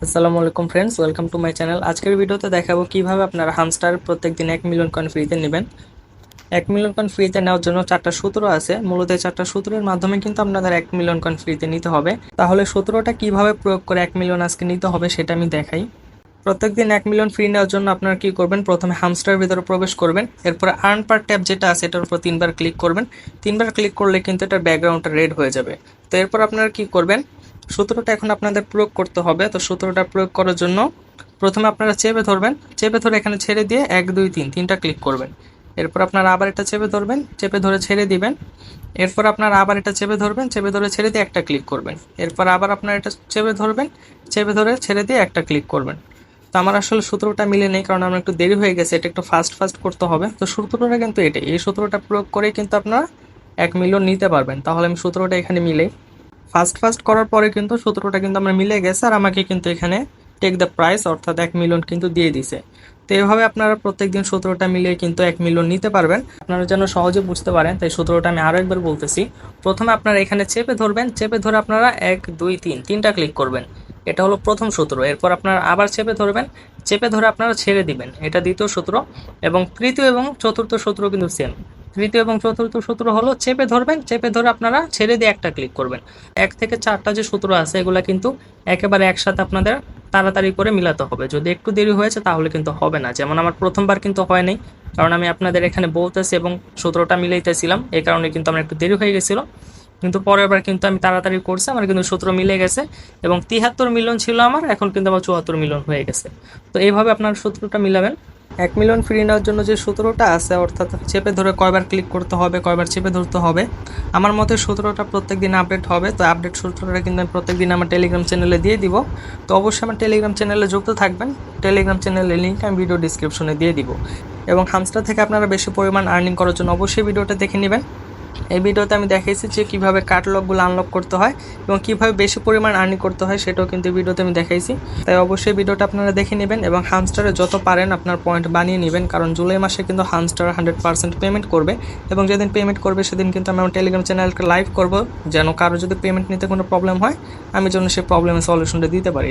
আসসালামু আলাইকুম friends, welcome to my channel. আজকের ভিডিওতে দেখাবো কিভাবে আপনারা হামস্টার প্রত্যেকদিন 1 মিলিয়ন কয়েন ফ্রিতে নেবেন। 1 মিলিয়ন কয়েন ফ্রিতে নেওয়ার জন্য 4টা সূত্র আছে। মূলত এই 4টা সূত্রের মাধ্যমে কিন্তু আপনাদের 1 মিলিয়ন কয়েন ফ্রিতে নিতে হবে। তাহলে সূত্রটা কিভাবে প্রয়োগ করে 1 মিলিয়ন আজকে নিতে হবে সেটা আমি দেখাই। প্রত্যেকদিন 1 মিলিয়ন ফ্রি নেওয়ার জন্য আপনারা কি করবেন, প্রথমে হামস্টার ভিতরে প্রবেশ করবেন। এরপরে আর্ন পার ট্যাব যেটা আছে এটার উপর 3বার ক্লিক করবেন। 3বার ক্লিক করলে কিন্তু এটার ব্যাকগ্রাউন্ডটা রেড হয়ে যাবে। তো এরপর আপনারা কি করবেন, সূত্রটা এখন আপনাদের প্রয়োগ করতে হবে। তো সূত্রটা প্রয়োগ করার জন্য প্রথমে আপনারা চেপে ধরবেন, চেপে ধরে এখানে ছেড়ে দিয়ে 1 2 3 তিনটা ক্লিক করবেন। এরপর আপনারা আবার এটা চেপে ধরবেন, চেপে ধরে ছেড়ে দিবেন। এরপর আপনারা আবার এটা চেপে ধরবেন, চেপে ধরে ছেড়ে দিয়ে একটা ক্লিক করবেন। এরপর আবার আপনারা এটা চেপে ধরবেন, চেপে ধরে ছেড়ে দিয়ে একটা ক্লিক করবেন। তো আমার আসলে সূত্রটা মিলে নেই, কারণ আমার একটু দেরি হয়ে গেছে, এটা একটু ফাস্ট ফাস্ট করতে হবে। তো সূত্রটা কিন্তু এটাই, এই সূত্রটা প্রয়োগ করে কিন্তু আপনারা 1 মিলিয়ন নিতে পারবেন। তাহলে আমি সূত্রটা এখানে মিলাই। ফার্স্ট ফার্স্ট করার পরে কিন্তু সূত্রটা কিন্তু আমার মিলে গেছে, আর আমাকে কিন্তু এখানে টেক দ্য প্রাইস অর্থাৎ 1 মিলিয়ন কিন্তু দিয়ে দিছে। তো এইভাবে আপনারা প্রত্যেকদিন সূত্রটা মিলিয়ে কিন্তু 1 মিলিয়ন নিতে পারবেন। আপনারা যেন সহজে বুঝতে পারেন তাই সূত্রটা আমি আরও একবার বলতেছি। প্রথমে আপনারা এখানে চেপে ধরবেন, চেপে ধরে আপনারা 1 2 3 তিনটা ক্লিক করবেন। এটা হলো প্রথম সূত্র। এরপর আপনারা আবার চেপে ধরবেন, চেপে ধরে আপনারা ছেড়ে দিবেন, এটা দ্বিতীয় সূত্র। এবং তৃতীয় এবং চতুর্থ সূত্র কিন্তু সেম। তৃতীয় এবং চতুর্থ সূত্র হলো চেপে ধরবেন, চেপে ধরে আপনারা ছেড়ে দিয়ে একটা ক্লিক করবেন। 1 থেকে 4টা যে সূত্র আছে এগুলা কিন্তু একেবারে একসাথে আপনাদের তাড়াতাড়ি করে মিলাতে হবে। যদি একটু দেরি হয়েছে তাহলে কিন্তু হবে না। যেমন আমার প্রথমবার কিন্তু হয় নাই, কারণ আমি আপনাদের এখানে বলতেছি এবং সূত্রটা মিলাইতেছিলাম, এই কারণে কিন্তু আমার একটু দেরি হয়ে গেছিলো। কিন্তু পরের বার কিন্তু আমি তাড়াতাড়ি করছি, আমার কিন্তু সূত্র মিলে গেছে এবং 73 মিলিয়ন ছিল আমার, এখন কিন্তু আমার 74 মিলিয়ন হয়ে গেছে। তো এইভাবে আপনার সূত্রটা মিলাবেন। 1 মিলিয়ন ফ্রি নেওয়ার জন্য যে সূত্রটা আছে, অর্থাৎ চেপে ধরে কয়বার ক্লিক করতে হবে, কয়বার চেপে ধরতে হবে, আমার মতে সূত্রটা প্রত্যেকদিন আপডেট হবে। তো আপডেট সূত্রটা কিন্তু আমি প্রত্যেকদিন আমার টেলিগ্রাম চ্যানেলে দিয়ে দিব। তো অবশ্যই আমার টেলিগ্রাম চ্যানেলে যুক্ত থাকবেন। টেলিগ্রাম চ্যানেলের লিঙ্ক আমি ভিডিও ডিসক্রিপশনে দিয়ে দিব। এবং হামস্টার থেকে আপনারা বেশি পরিমাণ আর্নিং করার জন্য অবশ্যই ভিডিওটা দেখে নেবেন। এই ভিডিওতে আমি দেখাইছি যে কীভাবে কাটলগগুলো আনলক করতে হয় এবং কীভাবে বেশি পরিমাণ আর্নিং করতে হয়, সেটাও কিন্তু ভিডিওতে আমি দেখাইছি। তাই অবশ্যই ভিডিওটা আপনারা দেখে নেবেন এবং হামস্টারে যত পারেন আপনার পয়েন্ট বানিয়ে নেবেন, কারণ জুলাই মাসে কিন্তু হামস্টার 100% পেমেন্ট করবে। এবং যেদিন পেমেন্ট করবে সেদিন কিন্তু আমি আমার টেলিগ্রাম চ্যানেলকে লাইভ করব, যেন কারো যদি পেমেন্ট নিতে কোনো প্রবলেম হয় আমি যেন সেই প্রবলেমের সলিউশনটা দিতে পারি।